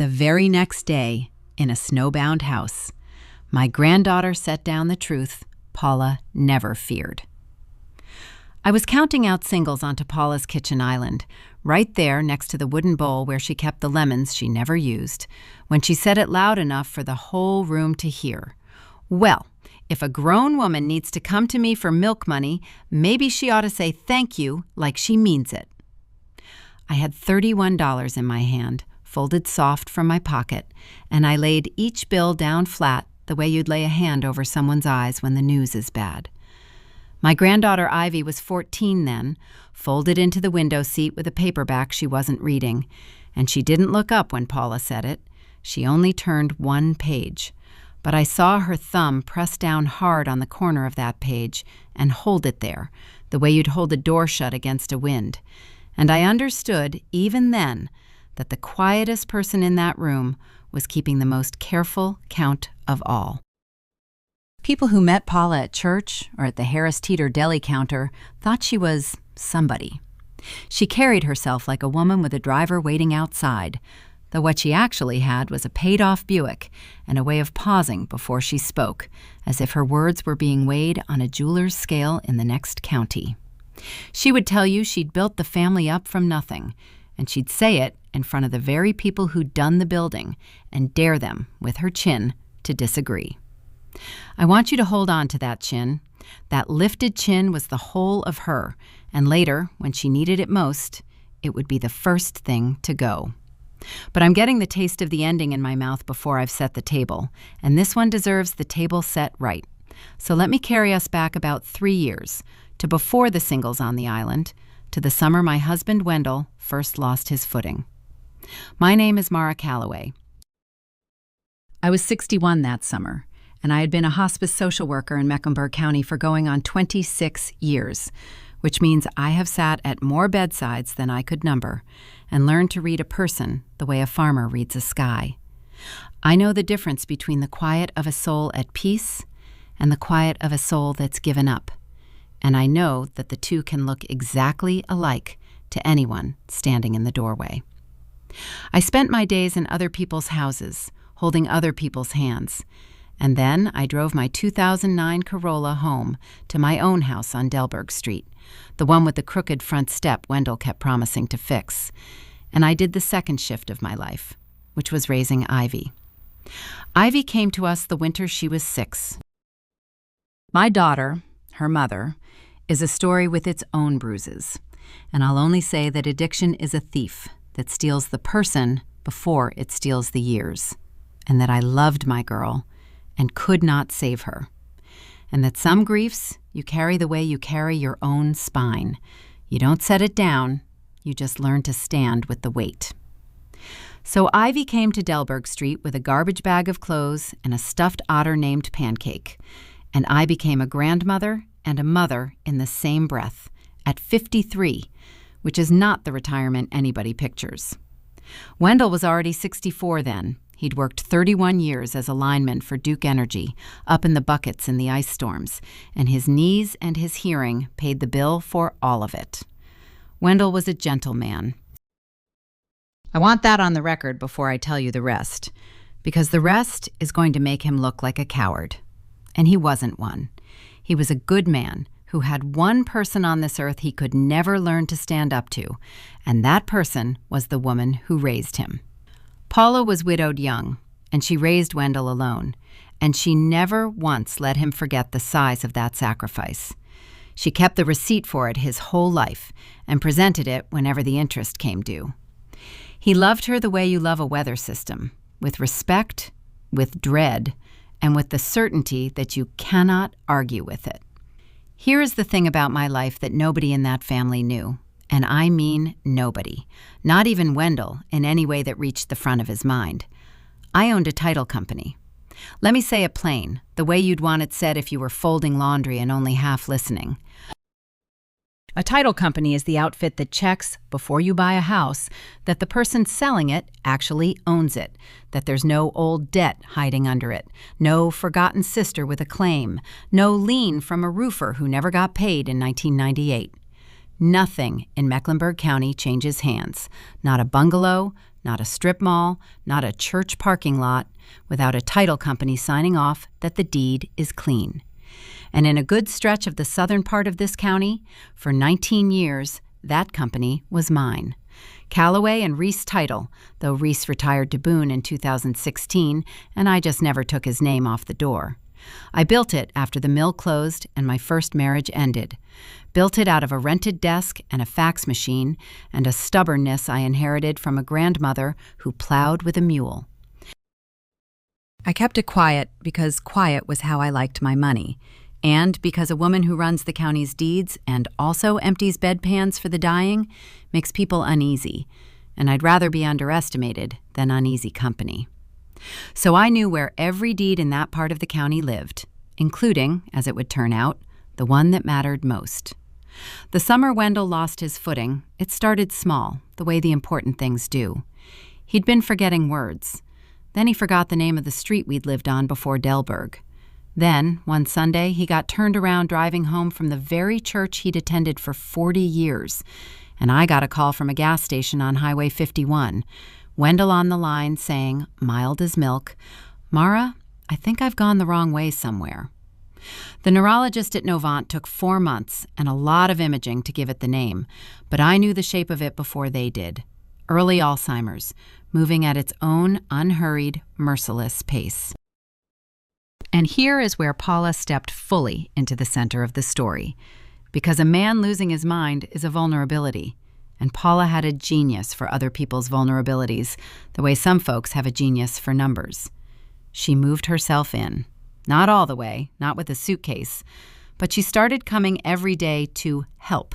The very next day, in a snowbound house, my granddaughter set down the truth Paula never feared. I was counting out singles onto Paula's kitchen island, right there next to the wooden bowl where she kept the lemons she never used, when she said it loud enough for the whole room to hear. Well, if a grown woman needs to come to me for milk money, maybe she ought to say thank you like she means it. I had $31 in my hand, folded soft from my pocket, and I laid each bill down flat the way you'd lay a hand over someone's eyes when the news is bad. My granddaughter Ivy was 14 then, folded into the window seat with a paperback she wasn't reading, and she didn't look up when Paula said it. She only turned one page. But I saw her thumb press down hard on the corner of that page and hold it there, the way you'd hold a door shut against a wind. And I understood, even then, that the quietest person in that room was keeping the most careful count of all. People who met Paula at church or at the Harris Teeter deli counter thought she was somebody. She carried herself like a woman with a driver waiting outside, though what she actually had was a paid-off Buick and a way of pausing before she spoke, as if her words were being weighed on a jeweler's scale in the next county. She would tell you she'd built the family up from nothing, and she'd say it in front of the very people who'd done the building and dare them, with her chin, to disagree. I want you to hold on to that chin. That lifted chin was the whole of her, and later, when she needed it most, it would be the first thing to go. But I'm getting the taste of the ending in my mouth before I've set the table, and this one deserves the table set right. So let me carry us back about 3 years, to before the singles on the island, to the summer my husband Wendell first lost his footing. My name is Mara Calloway. I was 61 that summer, and I had been a hospice social worker in Mecklenburg County for going on 26 years, which means I have sat at more bedsides than I could number and learned to read a person the way a farmer reads a sky. I know the difference between the quiet of a soul at peace and the quiet of a soul that's given up, and I know that the two can look exactly alike to anyone standing in the doorway. I spent my days in other people's houses, holding other people's hands, and then I drove my 2009 Corolla home to my own house on Delberg Street, the one with the crooked front step Wendell kept promising to fix. And I did the second shift of my life, which was raising Ivy. Ivy came to us the winter she was 6. My daughter, her mother, is a story with its own bruises, and I'll only say that addiction is a thief that steals the person before it steals the years, and that I loved my girl and could not save her, and that some griefs you carry the way you carry your own spine. You don't set it down, you just learn to stand with the weight. So Ivy came to Delberg Street with a garbage bag of clothes and a stuffed otter named Pancake, and I became a grandmother and a mother in the same breath, at 53, which is not the retirement anybody pictures. Wendell was already 64 then. He'd worked 31 years as a lineman for Duke Energy, up in the buckets in the ice storms, and his knees and his hearing paid the bill for all of it. Wendell was a gentleman. I want that on the record before I tell you the rest, because the rest is going to make him look like a coward. And he wasn't one. He was a good man who had one person on this earth he could never learn to stand up to, and that person was the woman who raised him. Paula was widowed young, and she raised Wendell alone, and she never once let him forget the size of that sacrifice. She kept the receipt for it his whole life and presented it whenever the interest came due. He loved her the way you love a weather system, with respect, with dread, and with the certainty that you cannot argue with it. Here is the thing about my life that nobody in that family knew. And I mean nobody, not even Wendell in any way that reached the front of his mind. I owned a title company. Let me say it plain, the way you'd want it said if you were folding laundry and only half listening. A title company is the outfit that checks, before you buy a house, that the person selling it actually owns it, that there's no old debt hiding under it, no forgotten sister with a claim, no lien from a roofer who never got paid in 1998. Nothing in Mecklenburg County changes hands. Not a bungalow, not a strip mall, not a church parking lot, without a title company signing off that the deed is clean. And in a good stretch of the southern part of this county, for 19 years, that company was mine. Callaway and Reese Title, though Reese retired to Boone in 2016, and I just never took his name off the door. I built it after the mill closed and my first marriage ended. Built it out of a rented desk and a fax machine and a stubbornness I inherited from a grandmother who plowed with a mule. I kept it quiet because quiet was how I liked my money, and because a woman who runs the county's deeds and also empties bedpans for the dying makes people uneasy, and I'd rather be underestimated than uneasy company. So I knew where every deed in that part of the county lived, including, as it would turn out, the one that mattered most. The summer Wendell lost his footing, it started small, the way the important things do. He'd been forgetting words. Then he forgot the name of the street we'd lived on before Delberg. Then, one Sunday, he got turned around driving home from the very church he'd attended for 40 years, and I got a call from a gas station on Highway 51, Wendell on the line saying, mild as milk, "Mara, I think I've gone the wrong way somewhere." The neurologist at Novant took 4 months and a lot of imaging to give it the name, but I knew the shape of it before they did. Early Alzheimer's, moving at its own unhurried, merciless pace. And here is where Paula stepped fully into the center of the story, because a man losing his mind is a vulnerability, and Paula had a genius for other people's vulnerabilities, the way some folks have a genius for numbers. She moved herself in. Not all the way, not with a suitcase, but she started coming every day to help,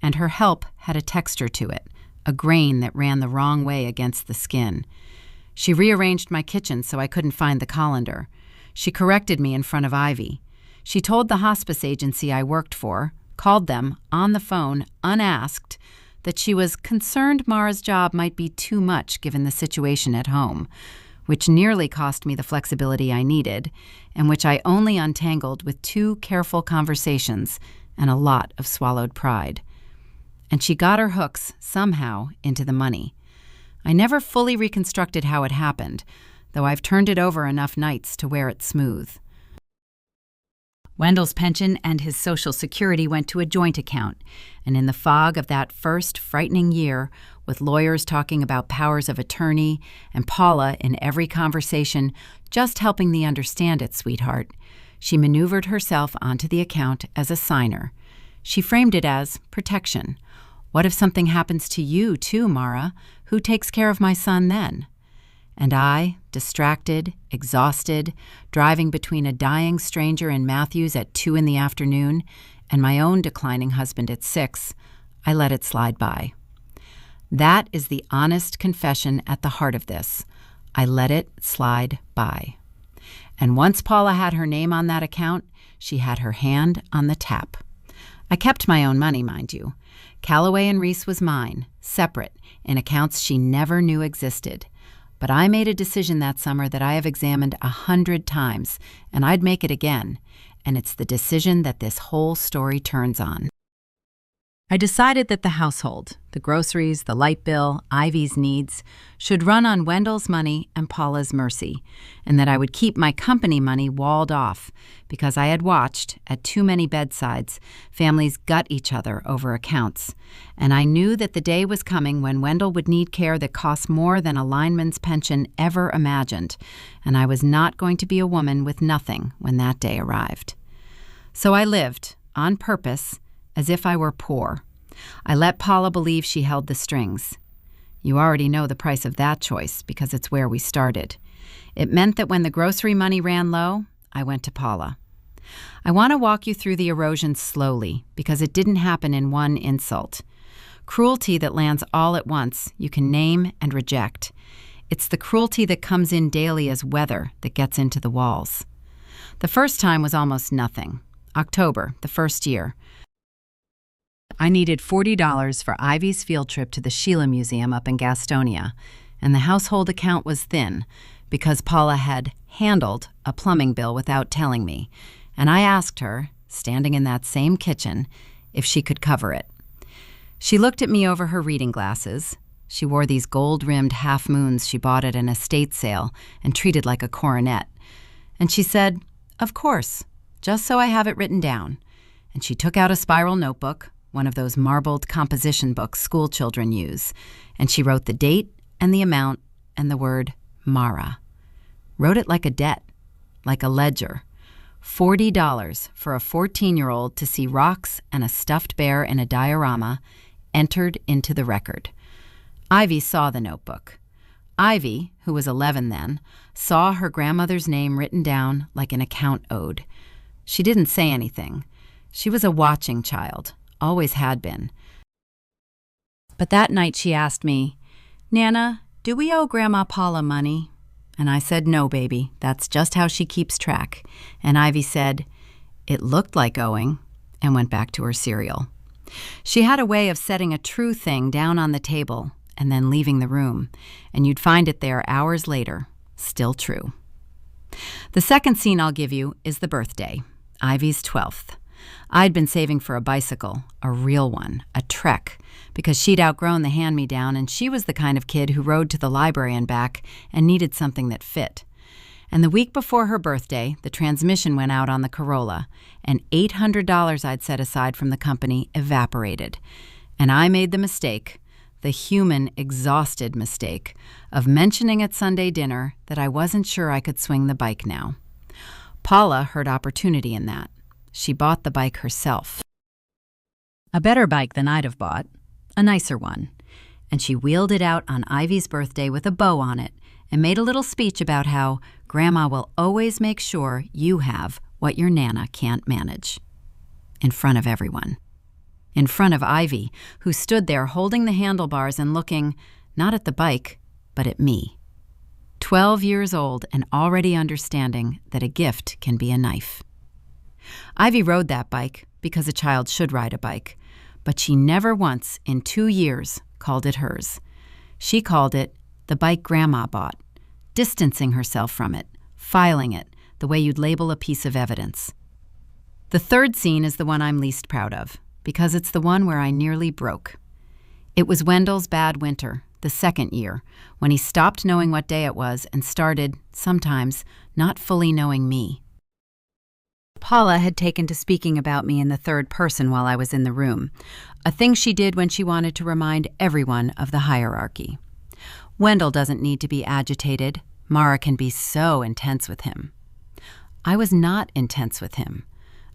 and her help had a texture to it, a grain that ran the wrong way against the skin. She rearranged my kitchen so I couldn't find the colander. She corrected me in front of Ivy. She told the hospice agency I worked for, called them on the phone, unasked, that she was concerned Mara's job might be too much given the situation at home, which nearly cost me the flexibility I needed, and which I only untangled with 2 careful conversations and a lot of swallowed pride. And she got her hooks, somehow, into the money. I never fully reconstructed how it happened, though I've turned it over enough nights to wear it smooth. Wendell's pension and his Social Security went to a joint account, and in the fog of that first frightening year, with lawyers talking about powers of attorney and Paula in every conversation just helping me understand it, sweetheart, she maneuvered herself onto the account as a signer. She framed it as protection. What if something happens to you too, Mara? Who takes care of my son then? And I, distracted, exhausted, driving between a dying stranger in Matthews at 2 p.m. and my own declining husband at 6, I let it slide by. That is the honest confession at the heart of this. I let it slide by. And once Paula had her name on that account, she had her hand on the tap. I kept my own money, mind you. Callaway and Reese was mine, separate, in accounts she never knew existed. But I made a decision that summer that I have examined 100 times, and I'd make it again, and it's the decision that this whole story turns on. I decided that the household, the groceries, the light bill, Ivy's needs, should run on Wendell's money and Paula's mercy, and that I would keep my company money walled off, because I had watched, at too many bedsides, families gut each other over accounts, and I knew that the day was coming when Wendell would need care that cost more than a lineman's pension ever imagined, and I was not going to be a woman with nothing when that day arrived. So I lived, on purpose, as if I were poor. I let Paula believe she held the strings. You already know the price of that choice because it's where we started. It meant that when the grocery money ran low, I went to Paula. I want to walk you through the erosion slowly because it didn't happen in one insult. Cruelty that lands all at once, you can name and reject. It's the cruelty that comes in daily as weather that gets into the walls. The first time was almost nothing. October, the first year. I needed $40 for Ivy's field trip to the Sheila Museum up in Gastonia, and the household account was thin because Paula had handled a plumbing bill without telling me, and I asked her, standing in that same kitchen, if she could cover it. She looked at me over her reading glasses. She wore these gold-rimmed half-moons she bought at an estate sale and treated like a coronet. And she said, "Of course, just so I have it written down." And she took out a spiral notebook, one of those marbled composition books school children use, and she wrote the date and the amount and the word Mara. Wrote it like a debt, like a ledger. $40 for a 14-year-old to see rocks and a stuffed bear in a diorama entered into the record. Ivy saw the notebook. Ivy, who was 11 then, saw her grandmother's name written down like an account owed. She didn't say anything. She was a watching child, always had been. But that night she asked me, "Nana, do we owe Grandma Paula money?" And I said, "No, baby, that's just how she keeps track." And Ivy said, "It looked like owing," and went back to her cereal. She had a way of setting a true thing down on the table and then leaving the room, and you'd find it there hours later, still true. The second scene I'll give you is the birthday, Ivy's 12th. I'd been saving for a bicycle, a real one, a Trek, because she'd outgrown the hand-me-down, and she was the kind of kid who rode to the library and back and needed something that fit. And the week before her birthday, the transmission went out on the Corolla, and $800 I'd set aside from the company evaporated. And I made the mistake, the human, exhausted mistake, of mentioning at Sunday dinner that I wasn't sure I could swing the bike now. Paula heard opportunity in that. She bought the bike herself. A better bike than I'd have bought, a nicer one. And she wheeled it out on Ivy's birthday with a bow on it and made a little speech about how Grandma will always make sure you have what your Nana can't manage. In front of everyone. In front of Ivy, who stood there holding the handlebars and looking, not at the bike, but at me. 12 years old and already understanding that a gift can be a knife. Ivy rode that bike because a child should ride a bike, but she never once in 2 years called it hers. She called it the bike Grandma bought, distancing herself from it, filing it, the way you'd label a piece of evidence. The third scene is the one I'm least proud of, because it's the one where I nearly broke. It was Wendell's bad winter, the second year, when he stopped knowing what day it was and started, sometimes, not fully knowing me. Paula had taken to speaking about me in the third person while I was in the room, a thing she did when she wanted to remind everyone of the hierarchy. Wendell doesn't need to be agitated. Mara can be so intense with him. I was not intense with him.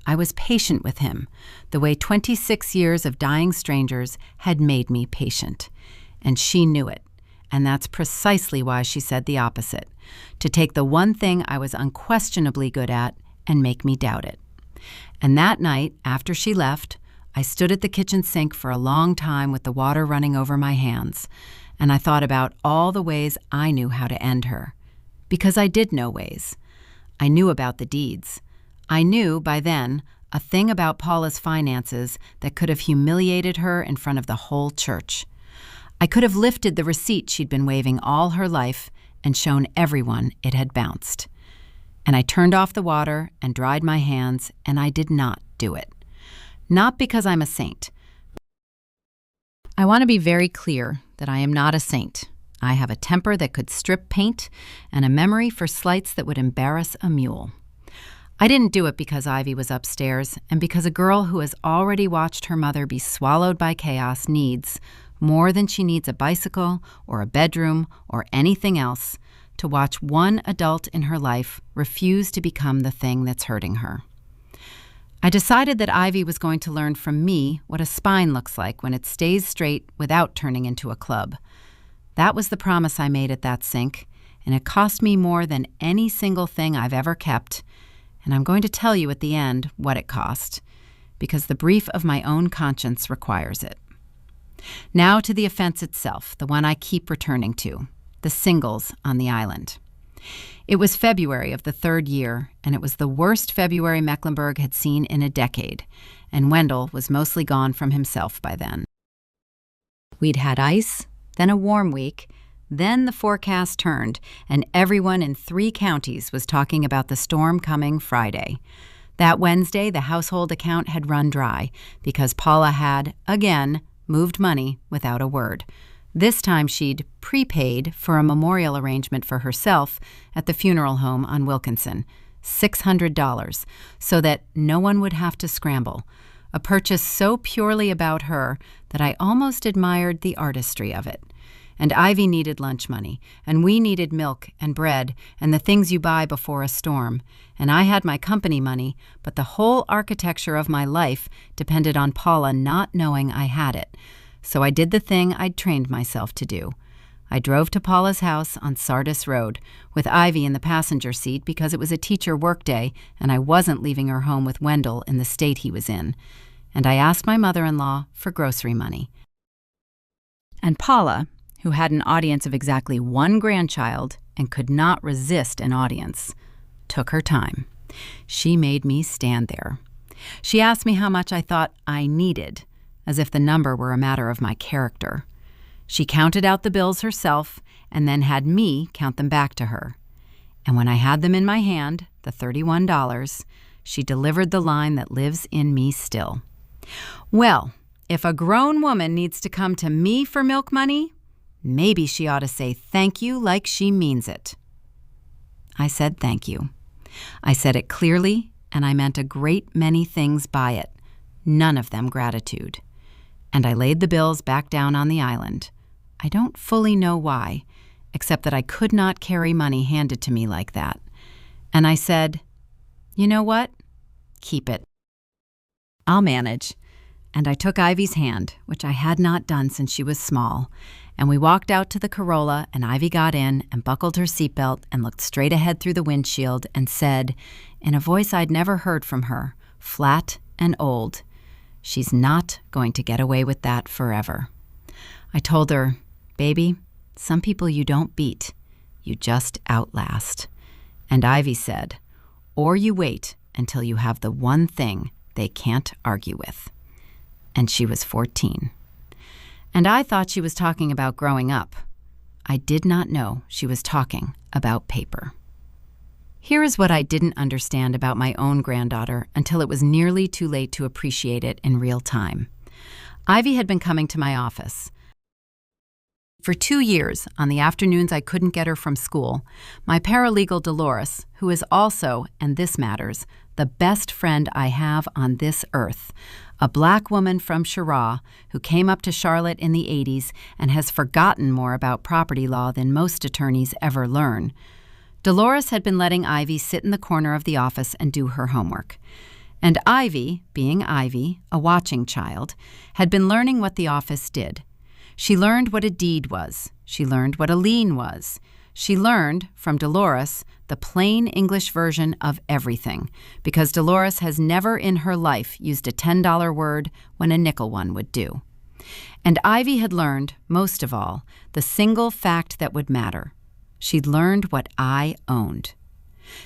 I was patient with him, the way 26 years of dying strangers had made me patient. And she knew it, and that's precisely why she said the opposite, to take the one thing I was unquestionably good at and make me doubt it. And that night, after she left, I stood at the kitchen sink for a long time with the water running over my hands, and I thought about all the ways I knew how to end her. Because I did know ways. I knew about the deeds. I knew, by then, a thing about Paula's finances that could have humiliated her in front of the whole church. I could have lifted the receipt she'd been waving all her life and shown everyone it had bounced. And I turned off the water and dried my hands, and I did not do it. Not because I'm a saint. I want to be very clear that I am not a saint. I have a temper that could strip paint and a memory for slights that would embarrass a mule. I didn't do it because Ivy was upstairs and because a girl who has already watched her mother be swallowed by chaos needs, more than she needs a bicycle or a bedroom or anything else, to watch one adult in her life refuse to become the thing that's hurting her. I decided that Ivy was going to learn from me what a spine looks like when it stays straight without turning into a club. That was the promise I made at that sink, and it cost me more than any single thing I've ever kept, and I'm going to tell you at the end what it cost, because the brief of my own conscience requires it. Now to the offense itself, the one I keep returning to. The singles on the island. It was February of the third year, and it was the worst February Mecklenburg had seen in a decade, and Wendell was mostly gone from himself by then. We'd had ice, then a warm week, then the forecast turned, and everyone in 3 counties was talking about the storm coming Friday. That Wednesday, the household account had run dry because Paula had, again, moved money without a word. This time she'd prepaid for a memorial arrangement for herself at the funeral home on Wilkinson, $600, so that no one would have to scramble, a purchase so purely about her that I almost admired the artistry of it. And Ivy needed lunch money, and we needed milk and bread and the things you buy before a storm, and I had my company money, but the whole architecture of my life depended on Paula not knowing I had it. So I did the thing I'd trained myself to do. I drove to Paula's house on Sardis Road, with Ivy in the passenger seat because it was a teacher workday and I wasn't leaving her home with Wendell in the state he was in. And I asked my mother-in-law for grocery money. And Paula, who had an audience of exactly one grandchild and could not resist an audience, took her time. She made me stand there. She asked me how much I thought I needed, as if the number were a matter of my character. She counted out the bills herself and then had me count them back to her. And when I had them in my hand, the $31, she delivered the line that lives in me still. Well, if a grown woman needs to come to me for milk money, maybe she ought to say thank you like she means it. I said thank you. I said it clearly, and I meant a great many things by it, none of them gratitude. And I laid the bills back down on the island. I don't fully know why, except that I could not carry money handed to me like that. And I said, you know what? Keep it. I'll manage. And I took Ivy's hand, which I had not done since she was small, and we walked out to the Corolla, and Ivy got in and buckled her seatbelt and looked straight ahead through the windshield and said, in a voice I'd never heard from her, flat and old, she's not going to get away with that forever. I told her, baby, some people you don't beat, you just outlast. And Ivy said, or you wait until you have the one thing they can't argue with. And she was 14. And I thought she was talking about growing up. I did not know she was talking about paper. Here is what I didn't understand about my own granddaughter until it was nearly too late to appreciate it in real time. Ivy had been coming to my office. For 2 years, on the afternoons I couldn't get her from school, my paralegal Dolores, who is also, and this matters, the best friend I have on this earth, a black woman from Chirac who came up to Charlotte in the 80s and has forgotten more about property law than most attorneys ever learn. Dolores had been letting Ivy sit in the corner of the office and do her homework. And Ivy, being Ivy, a watching child, had been learning what the office did. She learned what a deed was. She learned what a lien was. She learned, from Dolores, the plain English version of everything, because Dolores has never in her life used a $10 word when a nickel one would do. And Ivy had learned, most of all, the single fact that would matter. She'd learned what I owned.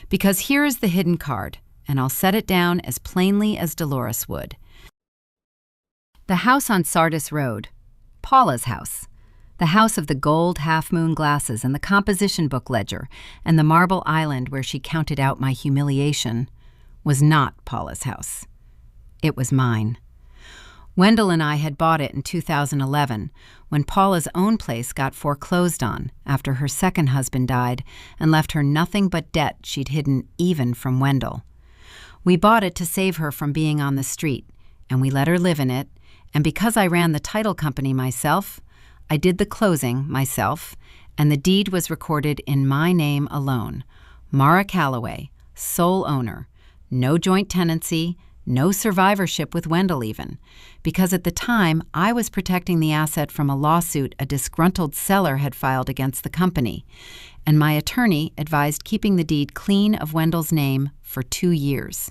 Because here is the hidden card, and I'll set it down as plainly as Dolores would. The house on Sardis Road, Paula's house, the house of the gold half-moon glasses and the composition book ledger and the marble island where she counted out my humiliation, was not Paula's house. It was mine. Wendell and I had bought it in 2011 when Paula's own place got foreclosed on after her second husband died and left her nothing but debt she'd hidden even from Wendell. We bought it to save her from being on the street, and we let her live in it, and because I ran the title company myself, I did the closing myself, and the deed was recorded in my name alone. Mara Calloway, sole owner, no joint tenancy, no survivorship with Wendell even, because at the time I was protecting the asset from a lawsuit a disgruntled seller had filed against the company, and my attorney advised keeping the deed clean of Wendell's name for 2 years.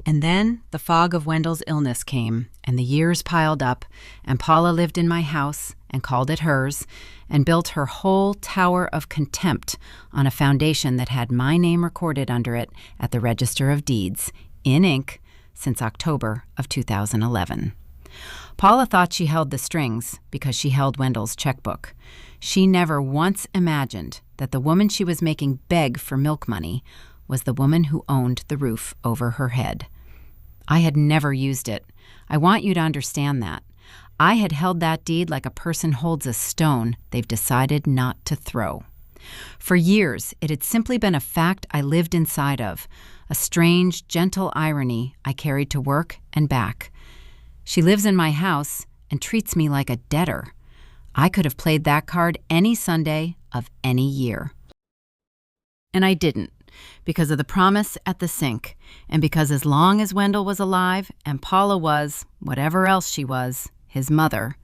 And then the fog of Wendell's illness came, and the years piled up, and Paula lived in my house and called it hers, and built her whole tower of contempt on a foundation that had my name recorded under it at the Register of Deeds, in ink, since October of 2011. Paula thought she held the strings because she held Wendell's checkbook. She never once imagined that the woman she was making beg for milk money was the woman who owned the roof over her head. I had never used it. I want you to understand that. I had held that deed like a person holds a stone they've decided not to throw. For years, it had simply been a fact I lived inside of, a strange, gentle irony I carried to work and back. She lives in my house and treats me like a debtor. I could have played that card any Sunday of any year. And I didn't, because of the promise at the sink, and because as long as Wendell was alive and Paula was, whatever else she was, his mother,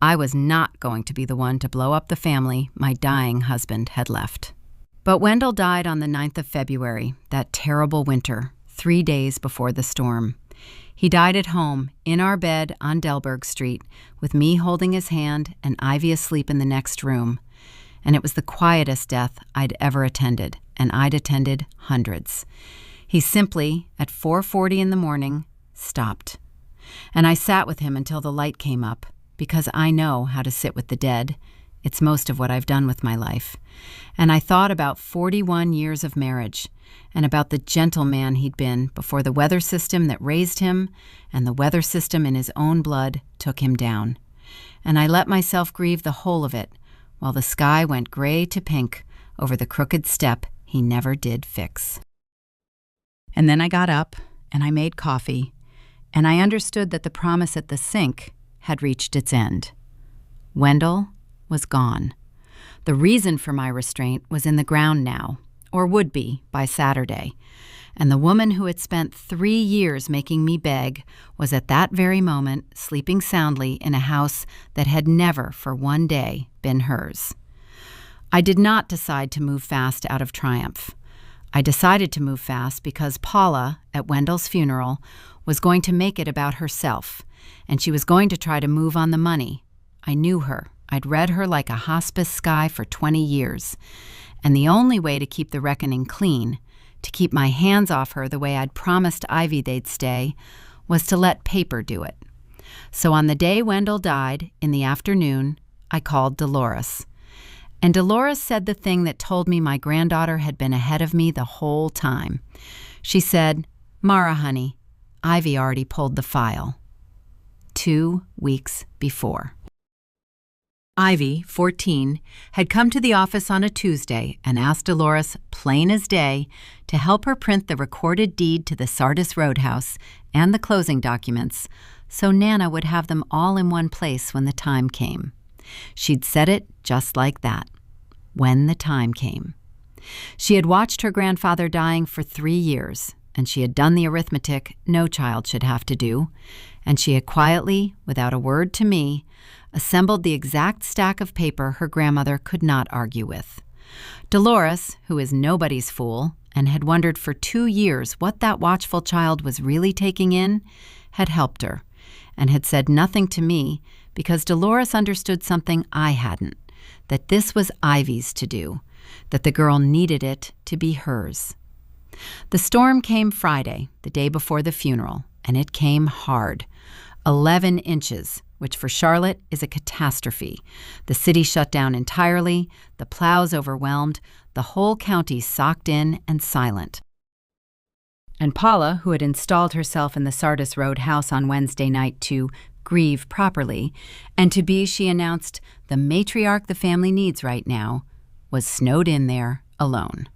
I was not going to be the one to blow up the family my dying husband had left. But Wendell died on the 9th of February, that terrible winter, 3 days before the storm. He died at home, in our bed on Delberg Street, with me holding his hand and Ivy asleep in the next room. And it was the quietest death I'd ever attended, and I'd attended hundreds. He simply, at 4:40 in the morning, stopped. And I sat with him until the light came up, because I know how to sit with the dead. It's most of what I've done with my life. And I thought about 41 years of marriage, and about the gentle man he'd been before the weather system that raised him and the weather system in his own blood took him down. And I let myself grieve the whole of it, while the sky went gray to pink over the crooked step he never did fix. And then I got up, and I made coffee, and I understood that the promise at the sink had reached its end. Wendell was gone. The reason for my restraint was in the ground now, or would be by Saturday, and the woman who had spent 3 years making me beg was at that very moment sleeping soundly in a house that had never for one day been hers. I did not decide to move fast out of triumph. I decided to move fast because Paula, at Wendell's funeral, was going to make it about herself, and she was going to try to move on the money. I knew her. I'd read her like a hospice sky for 20 years. And the only way to keep the reckoning clean, to keep my hands off her the way I'd promised Ivy they'd stay, was to let paper do it. So on the day Wendell died, in the afternoon, I called Dolores. And Dolores said the thing that told me my granddaughter had been ahead of me the whole time. She said, "Mara, honey, Ivy already pulled the file." 2 weeks before. Ivy, 14, had come to the office on a Tuesday and asked Dolores, plain as day, to help her print the recorded deed to the Sardis Roadhouse and the closing documents, so Nana would have them all in one place when the time came. She'd said it just like that, when the time came. She had watched her grandfather dying for 3 years, and she had done the arithmetic no child should have to do, and she had quietly, without a word to me, assembled the exact stack of paper her grandmother could not argue with. Dolores, who is nobody's fool and had wondered for 2 years what that watchful child was really taking in, had helped her and had said nothing to me because Dolores understood something I hadn't, that this was Ivy's to do, that the girl needed it to be hers. The storm came Friday, the day before the funeral, and it came hard. 11 inches, which for Charlotte is a catastrophe. The city shut down entirely, the plows overwhelmed, the whole county socked in and silent. And Paula, who had installed herself in the Sardis Road house on Wednesday night to grieve properly, and to be, she announced, the matriarch the family needs right now, was snowed in there alone.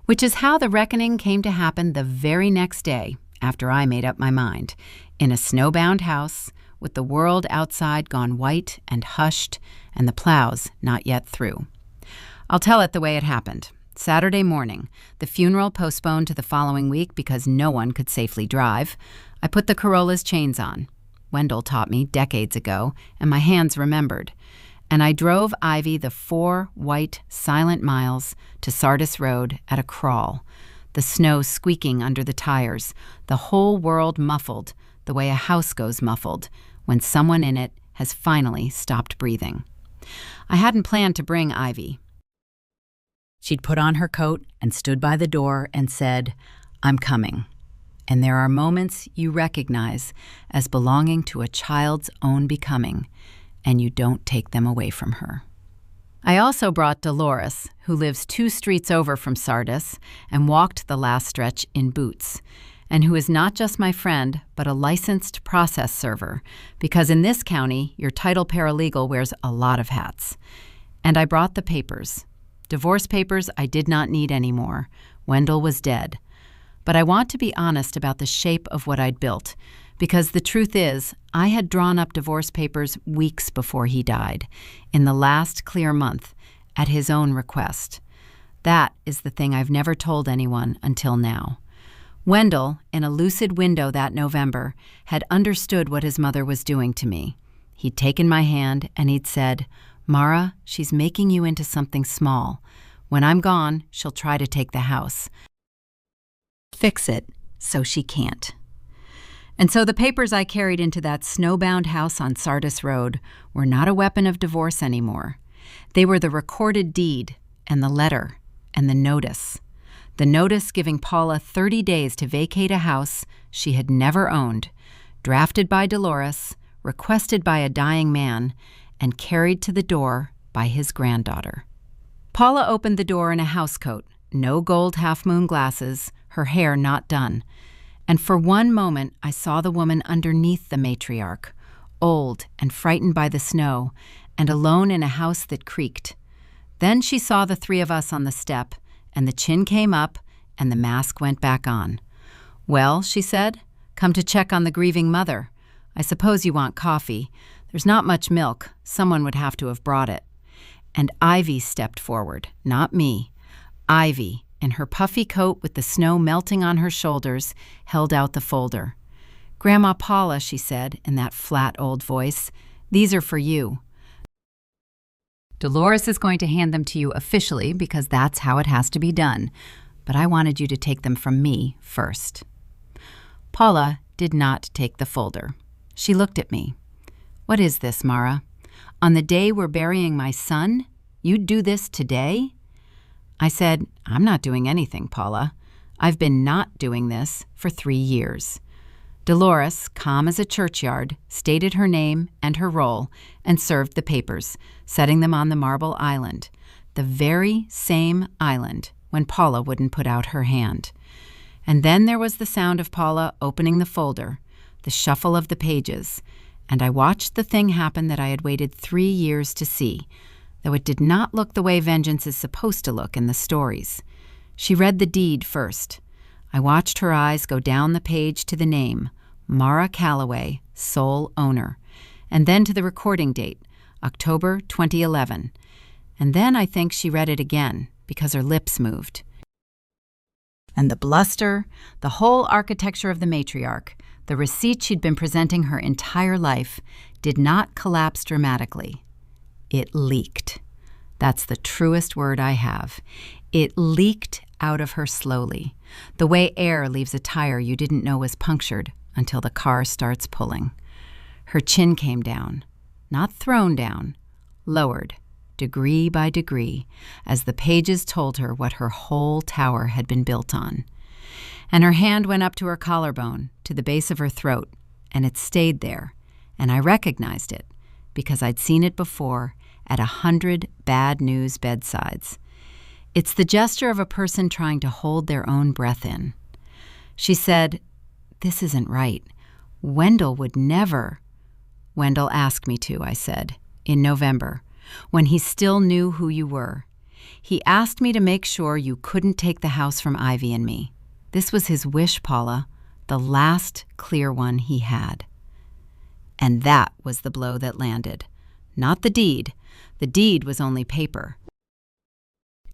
Which is how the reckoning came to happen the very next day, after I made up my mind, in a snowbound house, with the world outside gone white and hushed, and the plows not yet through. I'll tell it the way it happened. Saturday morning, the funeral postponed to the following week because no one could safely drive. I put the Corolla's chains on. Wendell taught me decades ago, and my hands remembered. And I drove Ivy the 4 white, silent miles to Sardis Road at a crawl, the snow squeaking under the tires, the whole world muffled, the way a house goes muffled when someone in it has finally stopped breathing. I hadn't planned to bring Ivy. She'd put on her coat and stood by the door and said, "I'm coming." And there are moments you recognize as belonging to a child's own becoming, and you don't take them away from her. I also brought Dolores, who lives 2 streets over from Sardis, and walked the last stretch in boots. and who is not just my friend, but a licensed process server, because in this county, your title paralegal wears a lot of hats. And I brought the papers. Divorce papers I did not need anymore. Wendell was dead. But I want to be honest about the shape of what I'd built, because the truth is, I had drawn up divorce papers weeks before he died, in the last clear month, at his own request. That is the thing I've never told anyone until now. Wendell, in a lucid window that November, had understood what his mother was doing to me. He'd taken my hand and he'd said, "Mara, she's making you into something small. When I'm gone, she'll try to take the house. Fix it so she can't." And so the papers I carried into that snowbound house on Sardis Road were not a weapon of divorce anymore. They were the recorded deed and the letter and the notice. The notice giving Paula 30 days to vacate a house she had never owned, drafted by Dolores, requested by a dying man, and carried to the door by his granddaughter. Paula opened the door in a housecoat, no gold half-moon glasses, her hair not done. And for one moment I saw the woman underneath the matriarch, old and frightened by the snow, and alone in a house that creaked. Then she saw the three of us on the step, and the chin came up, and the mask went back on. "Well," she said, "come to check on the grieving mother. I suppose you want coffee. There's not much milk. Someone would have to have brought it." And Ivy stepped forward, not me. Ivy, in her puffy coat with the snow melting on her shoulders, held out the folder. "Grandma Paula," she said in that flat old voice, "these are for you. Dolores is going to hand them to you officially because that's how it has to be done, but I wanted you to take them from me first." Paula did not take the folder. She looked at me. "What is this, Mara? On the day we're burying my son? You'd do this today?" I said, "I'm not doing anything, Paula. I've been not doing this for 3 years." Dolores, calm as a churchyard, stated her name and her role and served the papers, setting them on the marble island, the very same island when Paula wouldn't put out her hand. And then there was the sound of Paula opening the folder, the shuffle of the pages, and I watched the thing happen that I had waited 3 years to see, though it did not look the way vengeance is supposed to look in the stories. She read the deed first. I watched her eyes go down the page to the name, Mara Calloway, sole owner, and then to the recording date, October 2011. And then I think she read it again because her lips moved. And the bluster, the whole architecture of the matriarch, the receipt she'd been presenting her entire life, did not collapse dramatically. It leaked. That's the truest word I have. It leaked out of her slowly, the way air leaves a tire you didn't know was punctured until the car starts pulling. Her chin came down, not thrown down, lowered, degree by degree, as the pages told her what her whole tower had been built on. And her hand went up to her collarbone, to the base of her throat, and it stayed there, and I recognized it, because I'd seen it before at 100 bad news bedsides. It's the gesture of a person trying to hold their own breath in. She said, "This isn't right. Wendell would never." "Wendell asked me to," I said, "in November, when he still knew who you were. He asked me to make sure you couldn't take the house from Ivy and me. This was his wish, Paula, the last clear one he had." And that was the blow that landed. Not the deed. The deed was only paper.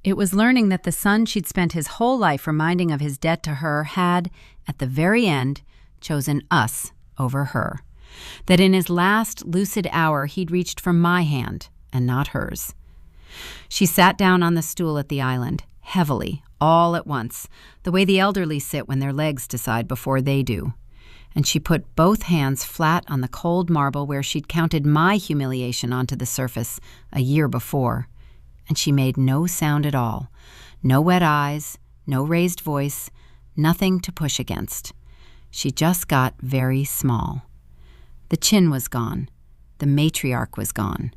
It was learning that the son she'd spent his whole life reminding of his debt to her had, at the very end, chosen us over her. That in his last lucid hour he'd reached for my hand and not hers. She sat down on the stool at the island, heavily, all at once, the way the elderly sit when their legs decide before they do. And she put both hands flat on the cold marble where she'd counted my humiliation onto the surface a year before. And she made no sound at all, no wet eyes, no raised voice, nothing to push against. She just got very small. The chin was gone. The matriarch was gone.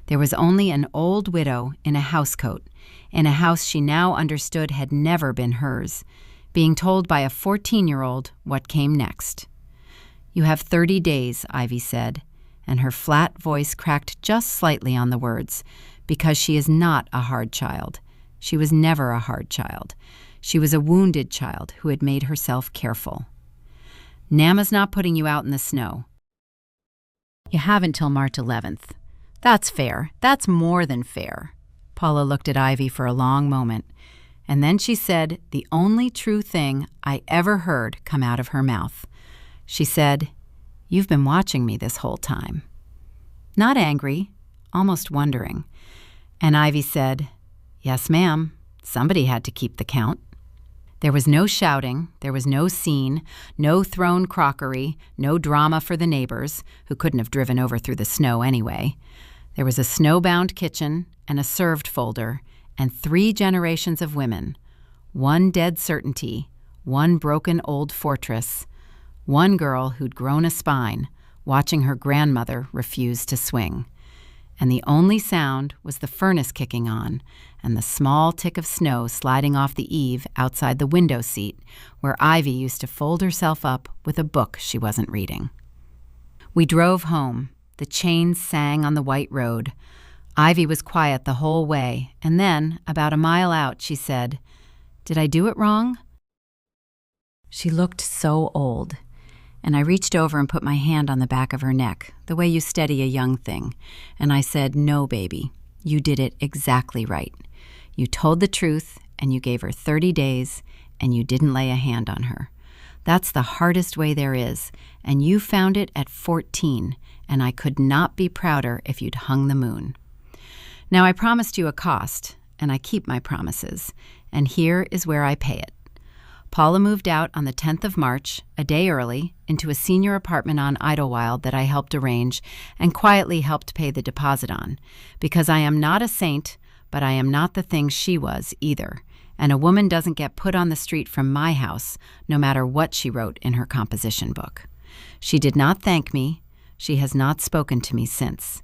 There was only an old widow in a housecoat, in a house she now understood had never been hers, being told by a 14-year-old what came next. "You have 30 days," Ivy said, and her flat voice cracked just slightly on the words, because she is not a hard child. She was never a hard child. She was a wounded child who had made herself careful. "Nama's not putting you out in the snow. You have until March 11th. That's fair. That's more than fair." Paula looked at Ivy for a long moment, and then she said the only true thing I ever heard come out of her mouth. She said, "You've been watching me this whole time." Not angry, almost wondering. And Ivy said, "Yes, ma'am. Somebody had to keep the count." There was no shouting, there was no scene, no thrown crockery, no drama for the neighbors, who couldn't have driven over through the snow anyway. There was a snowbound kitchen and a served folder, and 3 generations of women, 1 dead certainty, 1 broken old fortress, 1 girl who'd grown a spine, watching her grandmother refuse to swing. And the only sound was the furnace kicking on and the small tick of snow sliding off the eave outside the window seat where Ivy used to fold herself up with a book she wasn't reading. We drove home. The chains sang on the white road. Ivy was quiet the whole way, and then, about a mile out, she said, "Did I do it wrong?" She looked so old, and I reached over and put my hand on the back of her neck, the way you steady a young thing, and I said, "No, baby, you did it exactly right. You told the truth, and you gave her 30 days, and you didn't lay a hand on her. That's the hardest way there is, and you found it at 14, and I could not be prouder if you'd hung the moon. Now, I promised you a cost, and I keep my promises, and here is where I pay it." Paula moved out on the 10th of March, a day early, into a senior apartment on Idlewild that I helped arrange and quietly helped pay the deposit on, because I am not a saint, but I am not the thing she was either, and a woman doesn't get put on the street from my house, no matter what she wrote in her composition book. She did not thank me. She has not spoken to me since.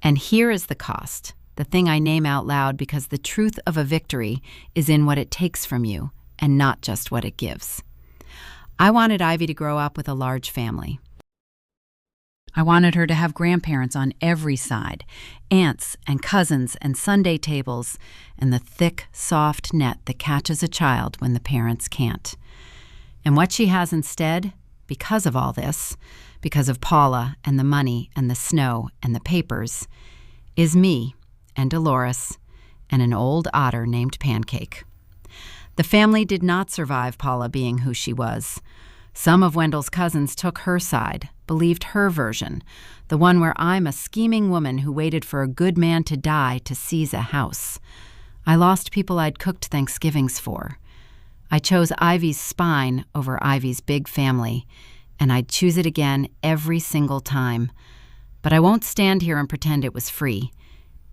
And here is the cost, the thing I name out loud because the truth of a victory is in what it takes from you, and not just what it gives. I wanted Ivy to grow up with a large family. I wanted her to have grandparents on every side, aunts and cousins and Sunday tables, and the thick, soft net that catches a child when the parents can't. And what she has instead, because of all this, because of Paula and the money and the snow and the papers, is me and Dolores and an old otter named Pancake. The family did not survive Paula being who she was. Some of Wendell's cousins took her side, believed her version, the one where I'm a scheming woman who waited for a good man to die to seize a house. I lost people I'd cooked Thanksgivings for. I chose Ivy's spine over Ivy's big family, and I'd choose it again every single time. But I won't stand here and pretend it was free.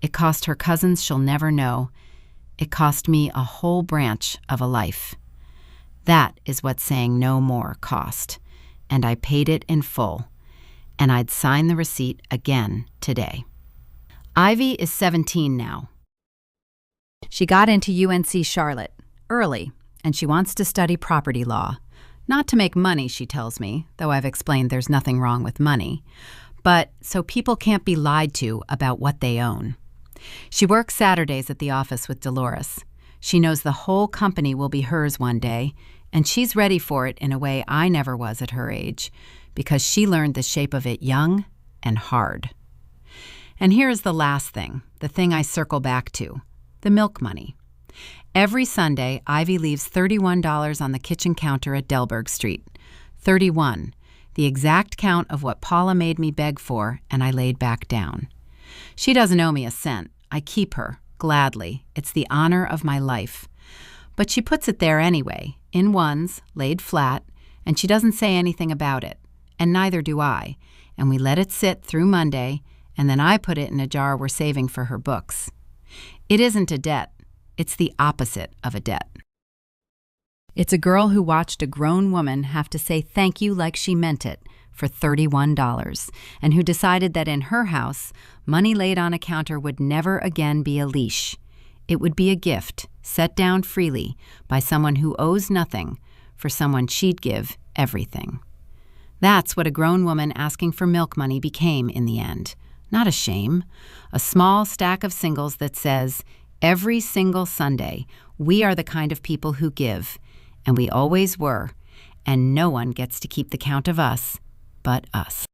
It cost her cousins she'll never know. It cost me a whole branch of a life. That is what saying no more cost, and I paid it in full, and I'd sign the receipt again today. Ivy is 17 now. She got into UNC Charlotte early, and she wants to study property law. Not to make money, she tells me, though I've explained there's nothing wrong with money, but so people can't be lied to about what they own. She works Saturdays at the office with Dolores. She knows the whole company will be hers one day, and she's ready for it in a way I never was at her age, because she learned the shape of it young and hard. And here is the last thing, the thing I circle back to, the milk money. Every Sunday, Ivy leaves $31 on the kitchen counter at Delberg Street. 31, the exact count of what Paula made me beg for, and I laid back down. She doesn't owe me a cent. I keep her, gladly. It's the honor of my life. But she puts it there anyway, in ones, laid flat, and she doesn't say anything about it, and neither do I, and we let it sit through Monday, and then I put it in a jar we're saving for her books. It isn't a debt. It's the opposite of a debt. It's a girl who watched a grown woman have to say thank you like she meant it for $31, and who decided that in her house, money laid on a counter would never again be a leash. It would be a gift, set down freely by someone who owes nothing for someone she'd give everything. That's what a grown woman asking for milk money became in the end. Not a shame. A small stack of singles that says, every single Sunday, we are the kind of people who give, and we always were, and no one gets to keep the count of us but us.